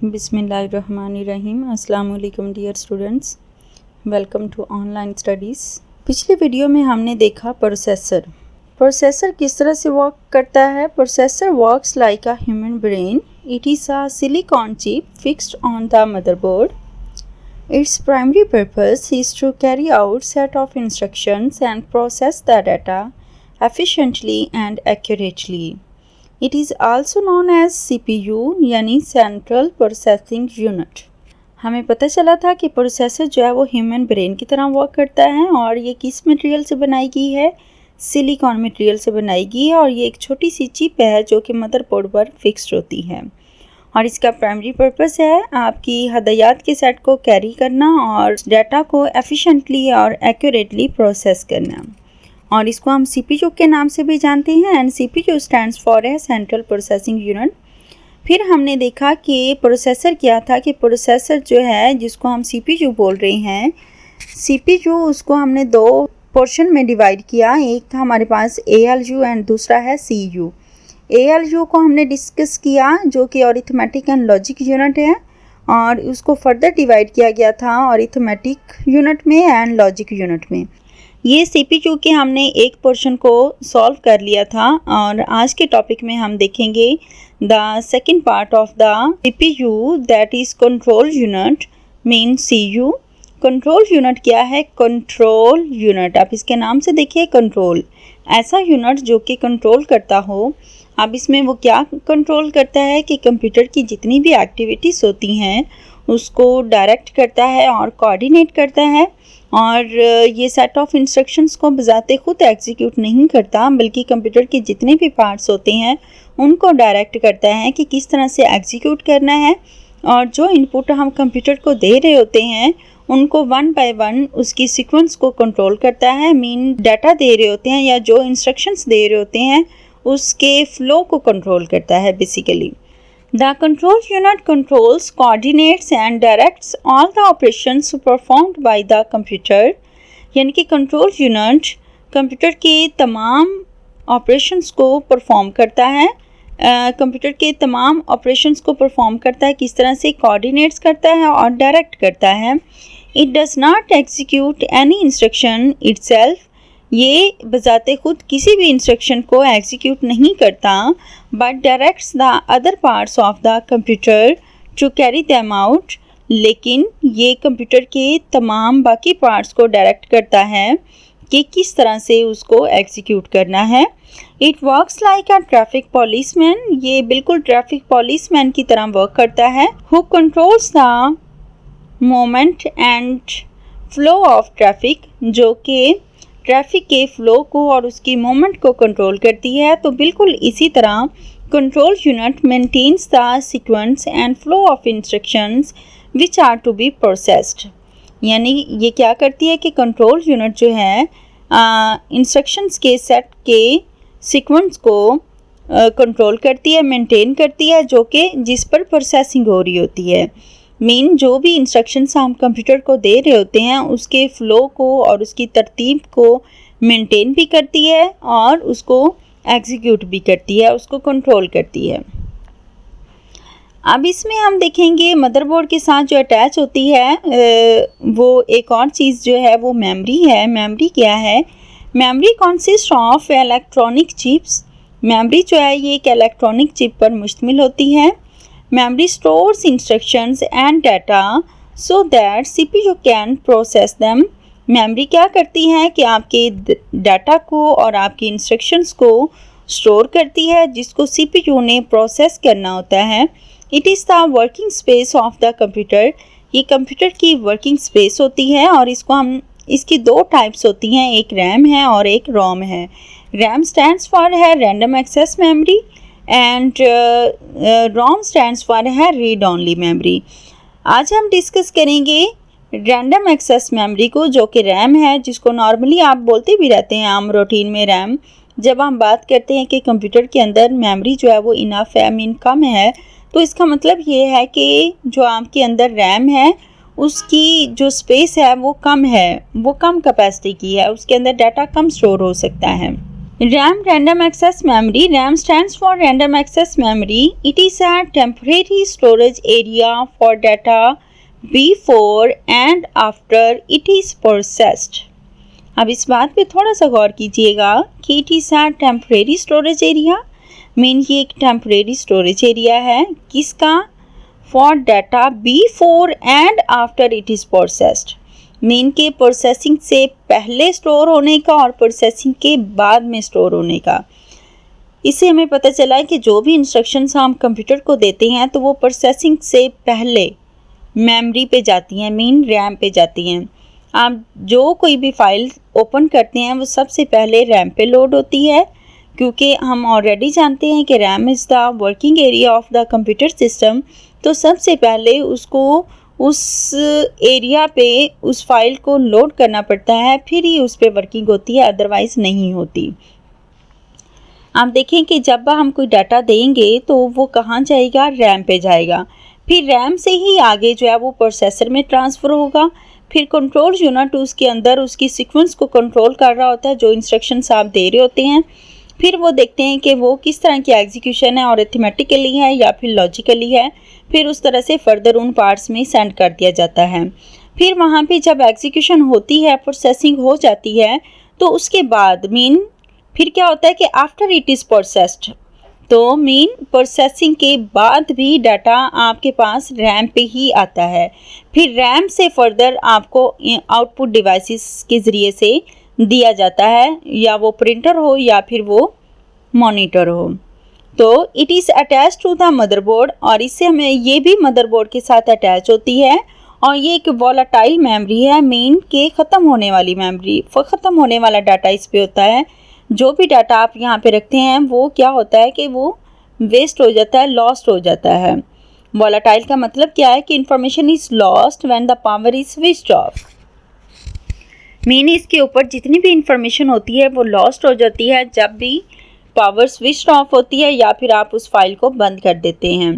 बिस्मिल्लाहिर्रहमानिर्रहीम। अस्सलाम वालेकुम dear students, welcome to online studies. पिछले वीडियो में हमने देखा प्रोसेसर किस तरह से वर्क करता है। Processor works like a human brain. It is a silicon chip fixed on the motherboard. Its primary purpose is to carry out set of instructions and process the data efficiently and accurately. It is also known as CPU यानी Central Processing Unit. हमें पता चला था कि processor जो है वो human brain की तरह वर्क करता है और ये किस मटेरियल से बनाई गई है, सिलिकॉन मटेरियल से बनाई गई है और ये एक छोटी सी चिप है जो कि मदरबोर्ड पर फिक्स्ड होती है और इसका प्राइमरी पर्पस है आपकी हदायत के सेट को कैरी करना और डाटा को एफिशिएंटली और एक्यूरेटली प्रोसेस करना। और इसको हम सीपीयू के नाम से भी जानते हैं एंड सीपीयू स्टैंड्स फॉर है सेंट्रल प्रोसेसिंग यूनिट। फिर हमने देखा कि प्रोसेसर क्या था कि प्रोसेसर जो है जिसको हम सीपीयू बोल रहे हैं, सीपीयू उसको हमने दो पोर्शन में डिवाइड किया। एक था हमारे पास एएलयू एंड दूसरा है सीयू। एएलयू को हमने डिस्कस किया जो कि अरिथमेटिक एंड लॉजिक यूनिट है और उसको फर्दर डिवाइड किया गया था अरिथमेटिक यूनिट में एंड लॉजिक यूनिट में। ये सीपीयू के हमने एक पोर्शन को सॉल्व कर लिया था और आज के टॉपिक में हम देखेंगे the second part of the CPU that is control unit mean CU. Control unit क्या है? कंट्रोल यूनिट, आप इसके नाम से देखिए कंट्रोल, ऐसा यूनिट जो कि कंट्रोल करता हो। अब इसमें वो क्या कंट्रोल करता है कि कंप्यूटर की जितनी भी एक्टिविटीज़ होती हैं उसको डायरेक्ट करता है और कोऑर्डिनेट करता है और ये सेट ऑफ इंस्ट्रक्शंस को बजाते खुद एग्जीक्यूट नहीं करता बल्कि कंप्यूटर के जितने भी पार्ट्स होते हैं उनको डायरेक्ट करता है कि किस तरह से एग्जीक्यूट करना है और जो इनपुट हम कंप्यूटर को दे रहे होते हैं उनको वन बाय वन उसकी सीक्वेंस को कंट्रोल करता है। मीन डाटा दे रहे होते हैं या जो इंस्ट्रक्शंस दे रहे होते हैं उसके फ्लो को कंट्रोल करता है basically. The control unit controls, coordinates and directs all the operations performed by the computer. यानी कि कंट्रोल यूनिट कंप्यूटर के तमाम ऑपरेशंस को परफॉर्म करता है, कंप्यूटर के तमाम ऑपरेशंस को परफॉर्म करता है, किस तरह से कोऑर्डिनेट्स करता है और डायरेक्ट करता है। It does not execute any instruction itself. ये बजाते खुद किसी भी इंस्ट्रक्शन को एग्जीक्यूट नहीं करता but directs the other parts of the computer to carry them out. लेकिन ये कंप्यूटर के तमाम बाकी पार्ट्स को डायरेक्ट करता है कि किस तरह से उसको एग्जीक्यूट करना है। It works like a traffic policeman, ये बिल्कुल ट्रैफिक पॉलिसमैन की तरह वर्क करता है। Who controls the movement and flow of traffic, जो कि ट्रैफिक के फ़्लो को और उसकी मूवमेंट को कंट्रोल करती है। तो बिल्कुल इसी तरह control unit maintains the sequence and flow of instructions which are to be processed. यानी ये क्या करती है कि कंट्रोल यूनिट जो है इंस्ट्रक्शंस के सेट के सीक्वेंस को कंट्रोल करती है, मेंटेन करती है, जो कि जिस पर प्रोसेसिंग हो रही होती है। मीन जो भी इंस्ट्रक्शंस हम कंप्यूटर को दे रहे होते हैं उसके फ़्लो को और उसकी तरतीब को मेंटेन भी करती है और उसको एग्जीक्यूट भी करती है, उसको कंट्रोल करती है। अब इसमें हम देखेंगे मदरबोर्ड के साथ जो अटैच होती है वो एक और चीज़ जो है वो मेमोरी है। मेमोरी क्या है? Memory consist of electronic chips. Memory जो है ये एक इलेक्ट्रॉनिक चिप पर मुश्तमिल होती है। Memory stores instructions and data so that CPU can process them. Memory क्या करती है कि आपके डाटा को और आपकी इंस्ट्रक्शंस को स्टोर करती है जिसको CPU ने प्रोसेस करना होता है। It is the working space of the computer. ये कंप्यूटर की वर्किंग स्पेस होती है और इसकी दो टाइप्स होती हैं, एक रैम है और एक रोम है। रैम स्टैंड्स फॉर है random access memory and ROM stands for है रीड ओनली मेमोरी। आज हम डिस्कस करेंगे रैंडम एक्सेस मेमोरी को जो कि रैम है, जिसको नॉर्मली आप बोलते भी रहते हैं आम रूटीन में रैम। जब हम बात करते हैं कि कंप्यूटर के अंदर मेमोरी जो है वो इनफ है, मीन कम है, तो इसका मतलब ये है कि जो आपके अंदर रैम है उसकी जो स्पेस है वो कम है, वो कम कैपेसिटी की है, उसके अंदर डाटा कम स्टोर हो सकता है। RAM, random access memory. RAM stands for random access memory. It is a temporary storage area for data before and after it is processed. अब इस बात पे थोड़ा सा गौर कीजिएगा कि it is a temporary storage area, mean ये एक टेम्परेरी स्टोरेज एरिया है किसका, for data before and after it is processed, mean के प्रोसेसिंग से पहले स्टोर होने का और प्रोसेसिंग के बाद में स्टोर होने का। इससे हमें पता चला है कि जो भी इंस्ट्रक्शंस हम कंप्यूटर को देते हैं तो वो प्रोसेसिंग से पहले मेमोरी पे जाती हैं, मीन रैम पे जाती हैं। आप जो कोई भी फाइल ओपन करते हैं वो सबसे पहले रैम पे लोड होती है, क्योंकि हम ऑलरेडी जानते हैं कि RAM is the working area of the computer system. तो सबसे पहले उसको उस एरिया पे उस फाइल को लोड करना पड़ता है, फिर ही उस पर वर्किंग होती है, अदरवाइज़ नहीं होती। आप देखें कि जब हम कोई डाटा देंगे तो वो कहाँ जाएगा, रैम पे जाएगा, फिर रैम से ही आगे जो है वो प्रोसेसर में ट्रांसफ़र होगा, फिर कंट्रोल यूनिट उसके अंदर उसकी सीक्वेंस को कंट्रोल कर रहा होता है, जो इंस्ट्रक्शंस आप दे रहे होते हैं। फिर वो देखते हैं कि वो किस तरह की एग्जीक्यूशन है, और अरिथमेटिकली है या फिर लॉजिकली है, फिर उस तरह से फर्दर उन पार्ट्स में सेंड कर दिया जाता है। फिर वहाँ पे जब एग्जीक्यूशन होती है, प्रोसेसिंग हो जाती है, तो उसके बाद मीन फिर क्या होता है कि आफ्टर इट इज़ प्रोसेस्ड, तो मीन प्रोसेसिंग के बाद भी डाटा आपके पास रैम पे ही आता है। फिर रैम से फर्दर आपको आउटपुट डिवाइसेस के ज़रिए से दिया जाता है, या वो प्रिंटर हो या फिर वो मॉनिटर हो। तो it is attach to the motherboard, और इससे हमें ये भी मदरबोर्ड के साथ अटैच होती है, और ये एक वॉलेटाइल मेमोरी है, मीन के ख़त्म होने वाली मेमोरी, ख़त्म होने वाला डाटा इस पे होता है। जो भी डाटा आप यहाँ पे रखते हैं वो क्या होता है कि वो वेस्ट हो जाता है, लॉस्ट हो जाता है। वॉलेटाइल का मतलब क्या है कि information is lost when the power is switched off, mean इसके ऊपर जितनी भी इंफॉर्मेशन होती है वो लॉस्ट हो जाती है जब भी पावर स्विच ऑफ होती है या फिर आप उस फाइल को बंद कर देते हैं।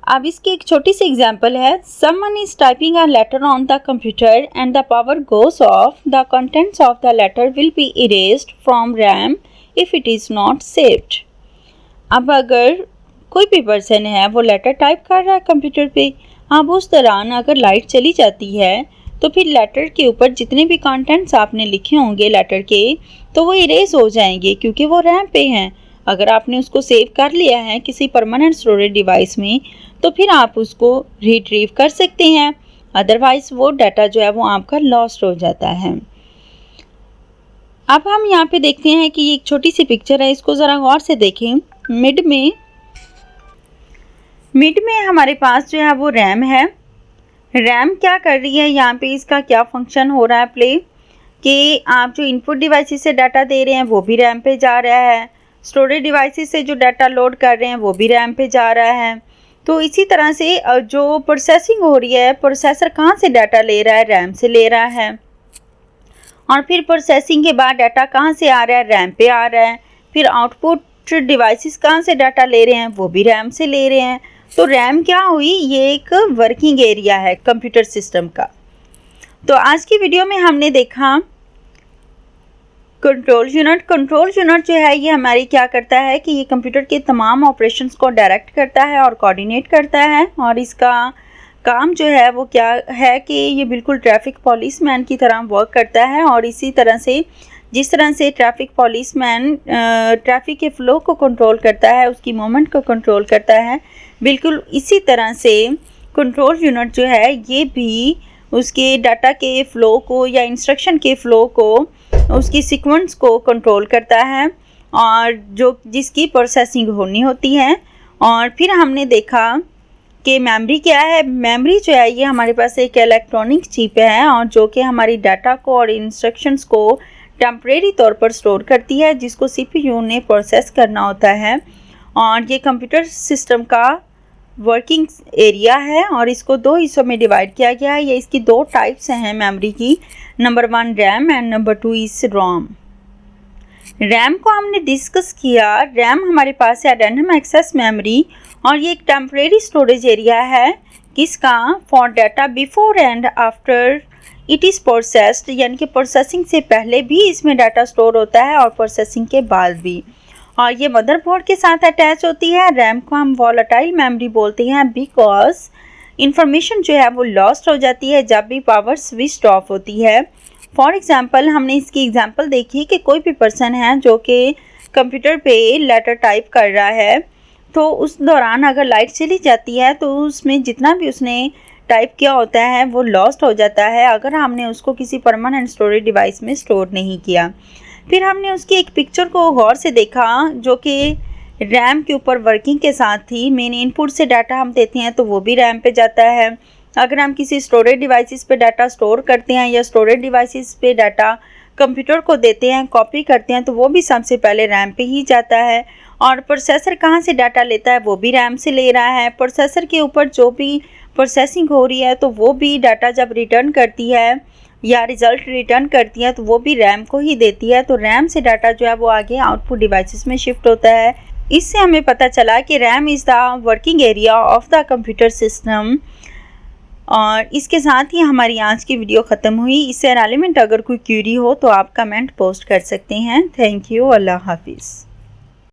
अब इसकी एक छोटी सी एग्जांपल है, someone is typing a letter on the computer and the power goes off, the contents of the letter will be erased from RAM if it is not saved. अब अगर कोई भी पर्सन है वो लेटर टाइप कर रहा है computer पे, अब उस दौरान अगर लाइट चली जाती है तो फिर लेटर के ऊपर जितने भी कंटेंट्स आपने लिखे होंगे लेटर के, तो वो इरेज हो जाएंगे क्योंकि वो रैम पे हैं। अगर आपने उसको सेव कर लिया है किसी परमानेंट स्टोरेज डिवाइस में तो फिर आप उसको रिट्रीव कर सकते हैं, अदरवाइज वो डाटा जो है वो आपका लॉस्ट हो जाता है। अब हम यहाँ पे देखते हैं कि ये एक छोटी सी पिक्चर है, इसको ज़रा गौर से देखें। मिड में हमारे पास जो है वो रैम है। रैम क्या कर रही है यहाँ पे, इसका क्या फंक्शन हो रहा है प्ले, कि आप जो इनपुट डिवाइसेस से डाटा दे रहे हैं वो भी रैम पे जा रहा है, स्टोरेज डिवाइसेस से जो डाटा लोड कर रहे हैं वो भी रैम पे जा रहा है। तो इसी तरह से जो प्रोसेसिंग हो रही है, प्रोसेसर कहाँ से डाटा ले रहा है, रैम से ले रहा है, और फिर प्रोसेसिंग के बाद डाटा कहाँ से आ रहा है, रैम पे आ रहा है। फिर आउटपुट डिवाइसेस कहाँ से डाटा ले रहे हैं, वो भी रैम से ले रहे हैं। तो रैम क्या हुई, ये एक वर्किंग एरिया है कंप्यूटर सिस्टम का। तो आज की वीडियो में हमने देखा कंट्रोल यूनिट जो है ये हमारी क्या करता है कि ये कंप्यूटर के तमाम ऑपरेशंस को डायरेक्ट करता है और कोऑर्डिनेट करता है, और इसका काम जो है वो क्या है कि ये बिल्कुल ट्रैफिक पुलिसमैन की तरह वर्क करता है। और इसी तरह से जिस तरह से ट्रैफिक पुलिसमैन ट्रैफिक के फ़्लो को कंट्रोल करता है, उसकी मूवमेंट को कंट्रोल करता है, बिल्कुल इसी तरह से कंट्रोल यूनिट जो है ये भी उसके डाटा के फ़्लो को या इंस्ट्रक्शन के फ़्लो को, उसकी सीक्वेंस को कंट्रोल करता है, और जो जिसकी प्रोसेसिंग होनी होती है। और फिर हमने देखा कि मेमोरी क्या है। मेमोरी जो है ये हमारे पास एक इलेक्ट्रॉनिक चिप है, और जो कि हमारी डाटा को और इंस्ट्रक्शंस को टेम्परेरी तौर पर स्टोर करती है, जिसको सीपीयू ने प्रोसेस करना होता है। और ये कंप्यूटर सिस्टम का वर्किंग एरिया है, और इसको दो हिस्सों में डिवाइड किया गया है। ये इसकी दो टाइप्स हैं मेमोरी की, number 1 RAM and number 2 is ROM. RAM को हमने डिस्कस किया। रैम हमारे पास है रैंडम एक्सेस मेमोरी, और ये एक टेम्परेरी स्टोरेज एरिया है किसका, for data before and after it is processed, यानी कि प्रोसेसिंग से पहले भी इसमें डाटा स्टोर होता है और प्रोसेसिंग के बाद भी। और ये मदरबोर्ड के साथ अटैच होती है। रैम को हम वॉलेटाइल मेमोरी बोलते हैं बिकॉज इंफॉर्मेशन जो है वो लॉस्ट हो जाती है जब भी पावर स्विच ऑफ होती है। फॉर एग्जांपल हमने इसकी एग्जांपल देखी कि कोई भी पर्सन है जो कि कंप्यूटर पे लेटर टाइप कर रहा है, तो उस दौरान अगर लाइट चली जाती है तो उसमें जितना भी उसने टाइप किया होता है वो लॉस्ट हो जाता है अगर हमने उसको किसी परमानेंट स्टोरेज डिवाइस में स्टोर नहीं किया। फिर हमने उसकी एक पिक्चर को गौर से देखा जो कि रैम के ऊपर वर्किंग के साथ थी। मेन इनपुट से डाटा हम देते हैं तो वो भी रैम पे जाता है। अगर हम किसी स्टोरेज डिवाइसेस पे डाटा स्टोर करते हैं या स्टोरेज डिवाइसेस पे डाटा कंप्यूटर को देते हैं, कॉपी करते हैं, तो वो भी सबसे पहले रैम पे ही जाता है। और प्रोसेसर कहाँ से डाटा लेता है, वो भी रैम से ले रहा है। प्रोसेसर के ऊपर जो भी प्रोसेसिंग हो रही है तो वो भी डाटा जब रिटर्न करती है या रिज़ल्ट रिटर्न करती है तो वो भी रैम को ही देती है। तो रैम से डाटा जो है वो आगे आउटपुट डिवाइसेस में शिफ्ट होता है। इससे हमें पता चला कि RAM is the working area of the computer system. और इसके साथ ही हमारी आज की वीडियो ख़त्म हुई। इससे रिलेवेंट अगर कोई क्वेरी हो तो आप कमेंट पोस्ट कर सकते हैं। Thank you. अल्लाह हाफिज़।